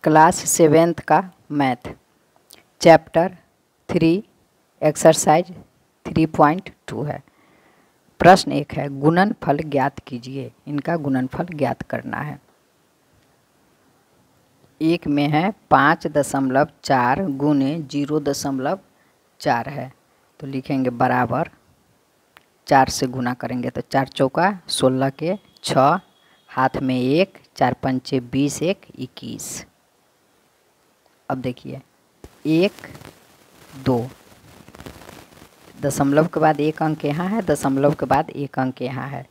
Class 7th का math chapter 3 exercise 3.2 है। प्रश्न 1 है, गुणनफल ज्ञात कीजिए। इनका गुणनफल ज्ञात करना है। एक में है 5.4 गुने 0.4 है, तो लिखेंगे बराबर 4 से गुना करेंगे तो 4 चौका 16 के 6, हाथ में 1, 4 पंचे 20, 1 21। अब देखिए 1 2 दशमलव के बाद एक अंक यहाँ है, दशमलव के बाद एक अंक यहाँ है,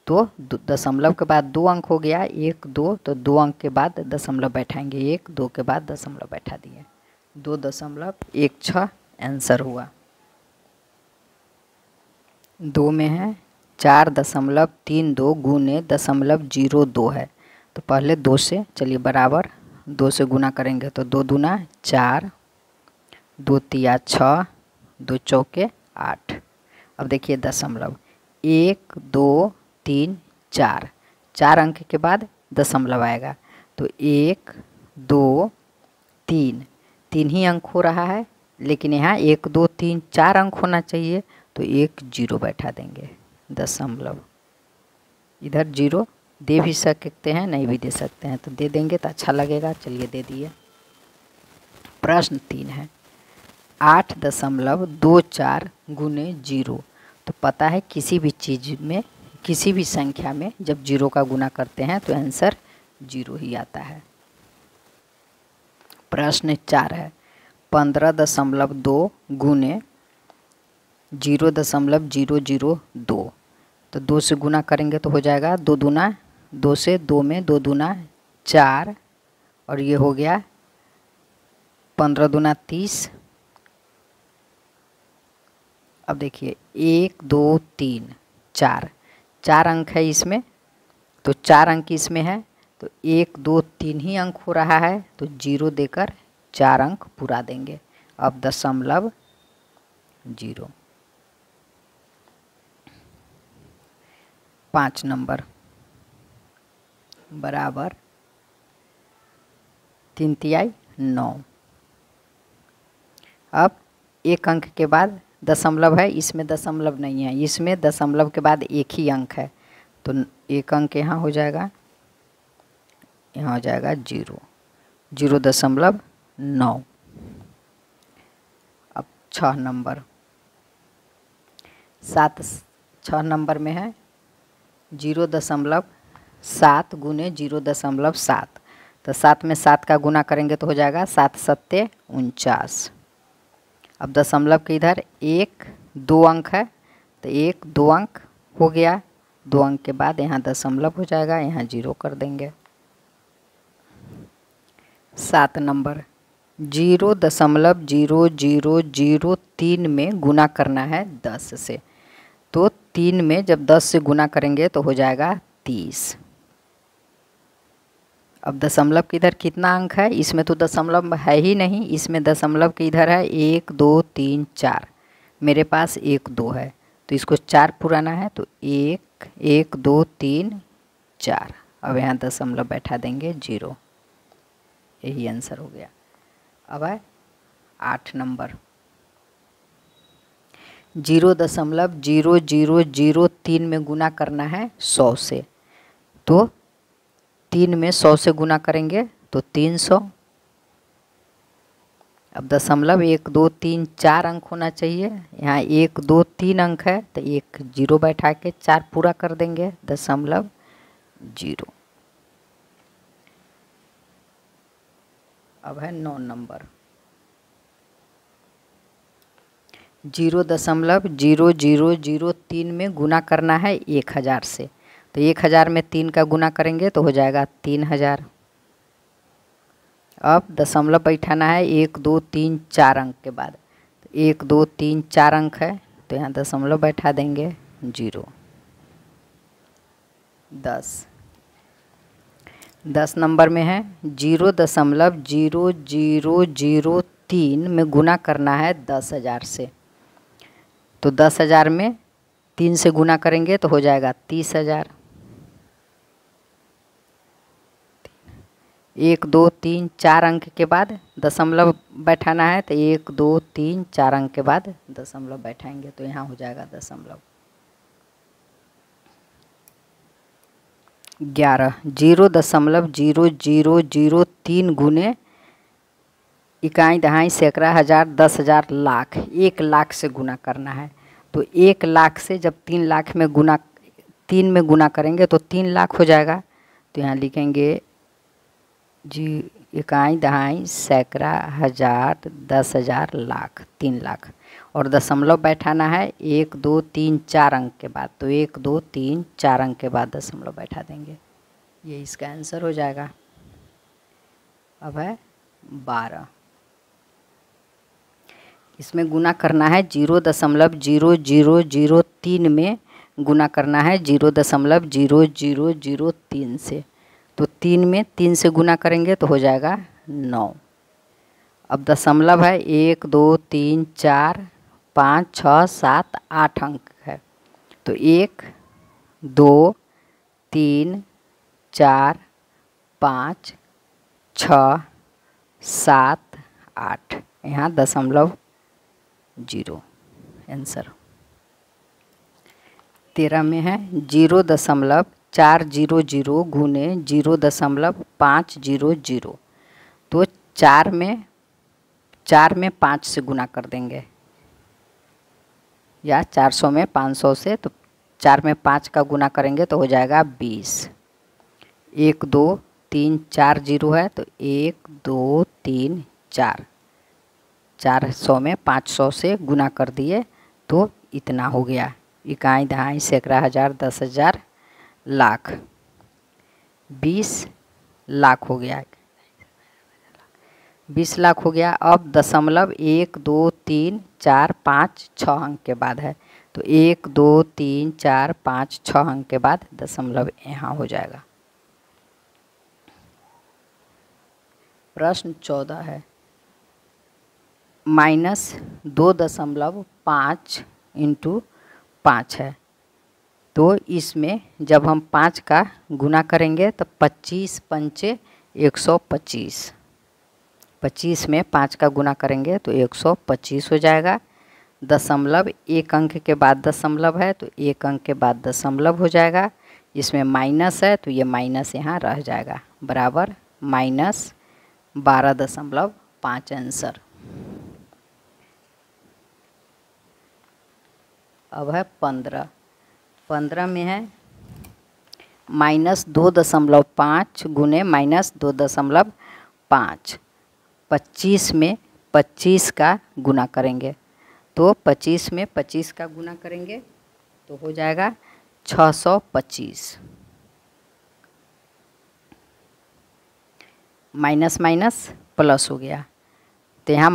तो दशमलव के बाद 2 अंक हो गया 1 2, तो 2 अंक के बाद दशमलव बैठाएंगे, 1 2 के बाद दशमलव बैठा दिए, 2.16 आंसर हुआ। 2 में है 4.32 गुने 0.02 है, तो पहले 2 से चलिए बराबर 2 से गुना करेंगे तो 2 दूना 4, 2 तिया 6, 2 चौके 8। अब देखिए दशमलव 1 2 3 4, 4 अंक के बाद दशमलव आएगा, तो 1 2 3, 3 ही अंक हो रहा है, लेकिन यहाँ 1 2 3 4 अंक होना चाहिए, तो 1 0 बैठा देंगे। दशमलव इधर 0 दे भी सकते हैं, नहीं भी दे सकते हैं, तो दे देंगे तो अच्छा लगेगा। चलिए दे दिए। प्रश्न 3 है, 8.24 गुने 0। तो पता है किसी भी चीज़ में, किसी भी संख्या में जब 0 का गुना करते हैं तो आंसर 0 ही आता है। प्रश्न 4 है, 15.2 गुने 0.002। तो 2 से गुना करेंगे तो हो जाएगा 2 दूना 2 से 2 में 2 दूना 4, और ये हो गया 15 दूना 30। अब देखिए 1 2 3 4, 4 अंक है इसमें, तो 4 अंक इसमें है, तो 1 2 3 ही अंक हो रहा है, तो 0 देकर 4 अंक पूरा देंगे। अब दशमलव 0। 5 नंबर बराबर 3 तिहाई 9। अब एक अंक के बाद दशमलव है, इसमें दशमलव नहीं है, इसमें दशमलव के बाद एक ही अंक है, तो एक अंक यहाँ हो जाएगा, यहाँ हो जाएगा 0, 0.9। अब 6 नंबर 6 नंबर में है 0.7 गुने 0.7। तो 7 में 7 का गुना करेंगे तो हो जाएगा 7 सत्ते 49। अब दशमलव के इधर 1 2 अंक है, तो 1 2 अंक हो गया, 2 अंक के बाद यहाँ दशमलव हो जाएगा, यहाँ 0 कर देंगे। 7 नंबर 0.0003 में गुना करना है 10 से, तो 3 में जब 10 से गुना करेंगे तो हो जाएगा 30। अब दशमलव के इधर कितना अंक है, इसमें तो दशमलव है ही नहीं, इसमें दशमलव के इधर है 1 2 3 4, मेरे पास 1 2 है, तो इसको 4 पुराना है, तो 1 1 2 3 4। अब यहाँ दशमलव बैठा देंगे 0, यही आंसर हो गया। अब है 8 नंबर 0.0003 में गुना करना है 100 से, तो 3 में 100 से गुना करेंगे तो 300। अब दशमलव 1 2 3 4 अंक होना चाहिए, यहाँ 1 2 3 अंक है, तो 1 0 बैठा के 4 पूरा कर देंगे, दशमलव 0। अब है 9 नंबर 0.0003 में गुना करना है 1000 से, तो 1000 में 3 का गुना करेंगे तो हो जाएगा 3000। अब दशमलव बैठाना है 1 2 3 4 अंक के बाद, तो 1 2 3 4 अंक है, तो यहाँ दशमलव बैठा देंगे 0। 10 नंबर में है 0.0003 में गुना करना है 10,000 से, तो 10,000 में 3 से गुना करेंगे तो हो जाएगा 30,000। 1 2 3 4 अंक के बाद दशमलव बैठाना है, तो 1 2 3 4 अंक के बाद दशमलव बैठाएंगे, तो यहाँ हो जाएगा दशमलव। 11 0.0003 गुने इकाई दहाई सैकड़ा हज़ार 10,000 लाख, 1 लाख से गुना करना है। तो 1 लाख से जब 3 लाख में गुना 3 में गुना करेंगे तो 3 लाख हो जाएगा। तो यहाँ लिखेंगे जी इकाई दहाई सैकड़ा हज़ार 10,000 लाख, 3 लाख, और दशमलव बैठाना है 1 2 3 4 अंक के बाद, तो 1 2 3 4 अंक के बाद दशमलव बैठा देंगे, ये इसका आंसर हो जाएगा। अब है 12, इसमें गुना करना है 0.0003 में गुना करना है 0.0003 से, तो 3 में 3 से गुना करेंगे तो हो जाएगा 9। अब दशमलव है 1 2 3 4 5 6 7 8 अंक है, तो 1 2 3 4 5 6 7 8, यहाँ दशमलव 0 आंसर। 13 में है 0.400 गुने 0.500, तो 4 में 5 से गुना कर देंगे, या 400 में 500 से, तो 4 में 5 का गुना करेंगे तो हो जाएगा 20। 1 2 3 4 0 है, तो 1 2 3 4, 400 में 500 से गुना कर दिए तो इतना हो गया, इकाई दहाई सैकड़ा हज़ार 10,000 लाख, 20 लाख हो गया, 20 लाख हो गया। अब दशमलव 1 2 3 4 5 6 अंक के बाद है, तो 1 2 3 4 5 6 अंक के बाद दशमलव यहाँ हो जाएगा। प्रश्न 14 है -2.5 × 5 है, तो इसमें जब हम 5 का गुना करेंगे तो 25 पंचे 125, 25 में 5 का गुना करेंगे तो 125 हो जाएगा। दशमलव 1 अंक के बाद दशमलव है, तो 1 अंक के बाद दशमलव हो जाएगा, इसमें माइनस है तो ये माइनस यहाँ रह जाएगा, बराबर -12.5 आंसर। अब है 15 में है -2.5 गुने -2.5, 25 में 25 का गुना करेंगे, तो 25 में 25 का गुना करेंगे तो हो जाएगा 625, माइनस माइनस प्लस हो गया, तो यहाँ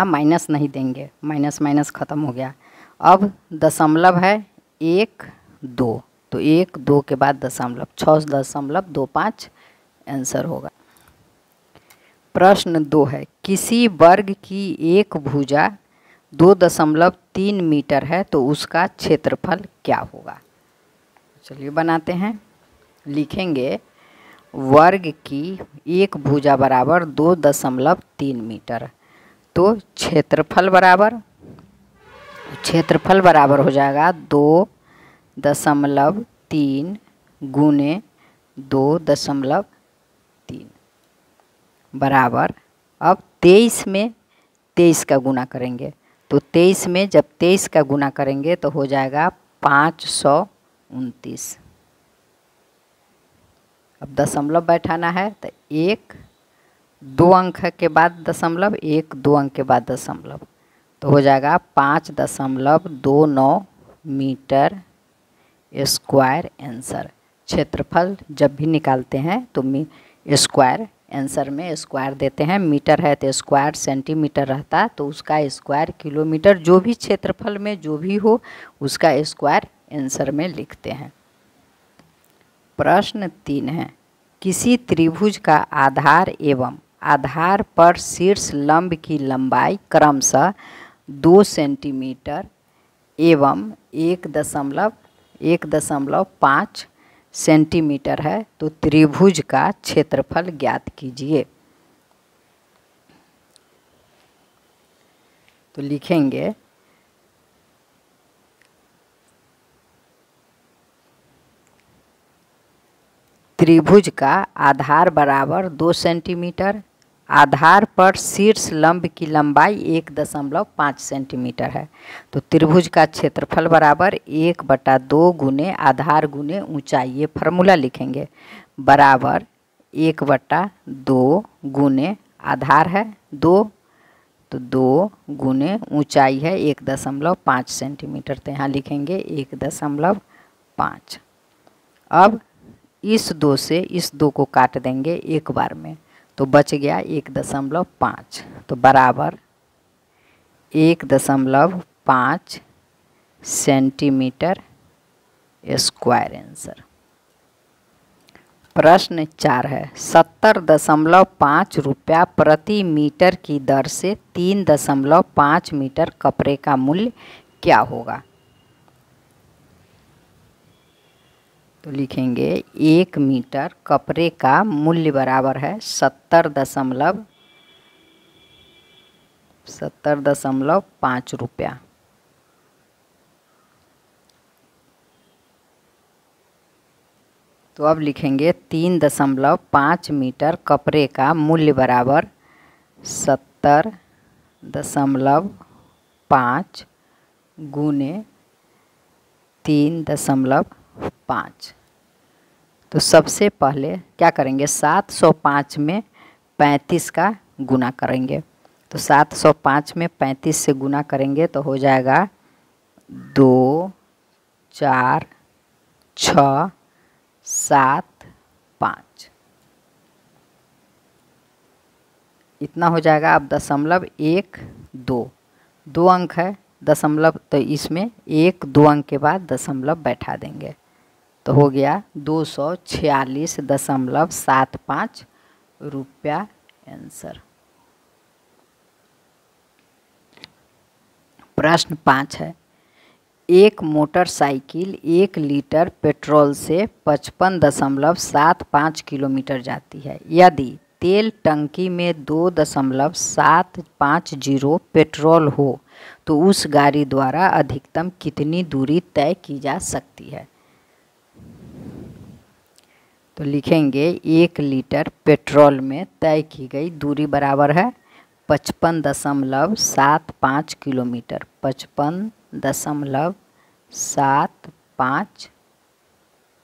माइनस नहीं देंगे, माइनस माइनस ख़त्म हो गया। अब दशमलव है 1 2, तो 1 2 के बाद दशमलव, 6.25 आंसर होगा। प्रश्न 2 है किसी वर्ग की एक भुजा 2.3 मीटर है, तो उसका क्षेत्रफल क्या होगा। चलिए बनाते हैं, लिखेंगे वर्ग की एक भुजा बराबर 2.3 मीटर, तो क्षेत्रफल बराबर हो जाएगा 2.3 गुने 2.3 बराबर, अब 23 में 23 का गुना करेंगे, तो 23 में जब 23 का गुना करेंगे तो हो जाएगा 529। अब दशमलव बैठाना है, तो 1 2 अंक के बाद दशमलव, 1 2 अंक के बाद दशमलव, तो हो जाएगा 5.29 मीटर स्क्वायर आंसर। क्षेत्रफल जब भी निकालते हैं तो स्क्वायर आंसर में स्क्वायर देते हैं, मीटर है तो स्क्वायर सेंटीमीटर रहता, तो उसका स्क्वायर किलोमीटर, जो भी क्षेत्रफल में जो भी हो उसका स्क्वायर आंसर में लिखते हैं। प्रश्न 3 है किसी त्रिभुज का आधार एवं आधार पर शीर्ष लंब की लंबाई क्रमशः 2 सेंटीमीटर एवं 1.5 सेंटीमीटर है तो त्रिभुज का क्षेत्रफल ज्ञात कीजिए। तो लिखेंगे त्रिभुज का आधार बराबर 2 सेंटीमीटर, आधार पर शीर्ष लंब की लंबाई 1.5 सेंटीमीटर है। तो त्रिभुज का क्षेत्रफल बराबर 1/2 गुने आधार गुने ऊंचाई, ये फार्मूला लिखेंगे, बराबर 1/2 गुने आधार है 2, तो 2 गुने ऊंचाई है 1.5 सेंटीमीटर, तो यहाँ लिखेंगे 1.5। अब इस 2 से इस 2 को काट देंगे एक बार में, तो बच गया 1.5, तो बराबर 1.5 सेंटीमीटर स्क्वायर आंसर। प्रश्न 4 है 70.5 रुपया प्रति मीटर की दर से 3.5 मीटर कपड़े का मूल्य क्या होगा। तो लिखेंगे 1 मीटर कपड़े का मूल्य बराबर है 70.5 रुपया। तो अब लिखेंगे 3.5 मीटर कपड़े का मूल्य बराबर 70.5 गुने 3.5। तो सबसे पहले क्या करेंगे 705 में 35 का गुना करेंगे। तो 705 में 35 से गुना करेंगे तो हो जाएगा 2 4 6 7 5, इतना हो जाएगा। अब 0.12 दो अंक है दशमलव, तो इसमें 1-2 अंक के बाद दशमलव बैठा देंगे, तो हो गया 246.75 रुपया आंसर। प्रश्न 5 है एक मोटरसाइकिल 1 लीटर पेट्रोल से 55.75 किलोमीटर जाती है। यदि तेल टंकी में 2.750 पेट्रोल हो तो उस गाड़ी द्वारा अधिकतम कितनी दूरी तय की जा सकती है। तो लिखेंगे 1 लीटर पेट्रोल में तय की गई दूरी बराबर है 55.75 किलोमीटर, 55.75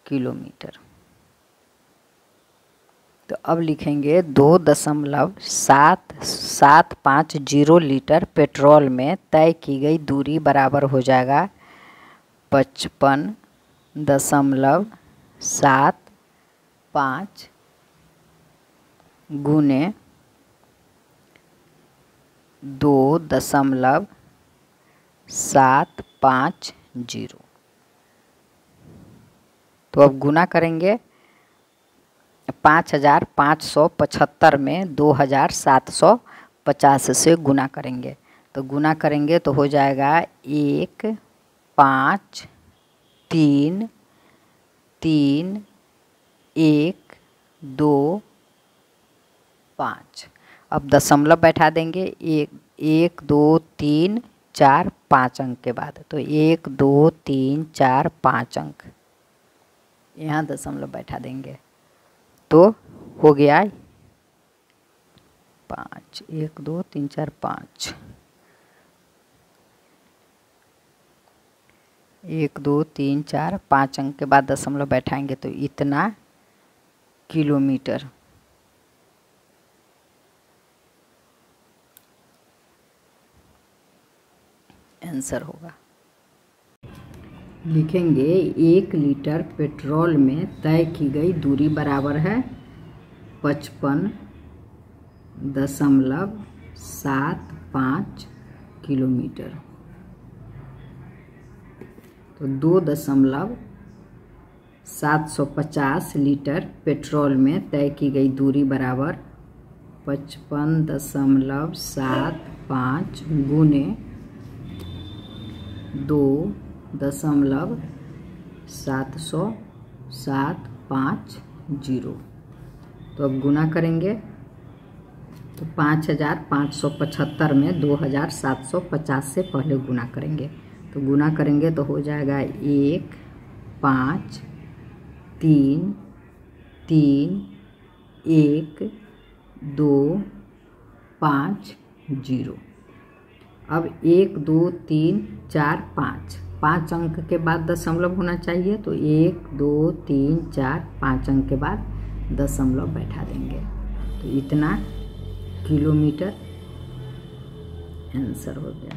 किलोमीटर। तो अब लिखेंगे 2.750 लीटर पेट्रोल में तय की गई दूरी बराबर हो जाएगा 55.75 गुने 2.750। तो अब गुना करेंगे 5575 में 2750 से गुना करेंगे। तो गुना करेंगे तो हो जाएगा 1 5 3 3 1 2 5। अब दशमलव बैठा देंगे 1 2 3 4 5 अंक के बाद, तो 1 2 3 4 5 अंक, यहाँ दशमलव बैठा देंगे तो हो गया 5 1 2 3 4 5, 1 2 3 4 5 अंक के बाद दशमलव बैठाएंगे तो इतना किलोमीटर। आंसर होगा। लिखेंगे 1 लीटर पेट्रोल में तय की गई दूरी बराबर है 55.75 किलोमीटर। तो 2.750 लीटर पेट्रोल में तय की गई दूरी बराबर 55.75 गुने 2.750 2750। तो अब गुना करेंगे तो 5575 में 2750 से पहले गुना करेंगे। तो गुना करेंगे तो हो जाएगा 1 5 3 3 1 2 5 0। अब 1 2 3 4 5 5 अंक के बाद दशमलव होना चाहिए। तो 1 2 3 4 5 अंक के बाद दशमलव बैठा देंगे। तो इतना किलोमीटर आंसर हो गया।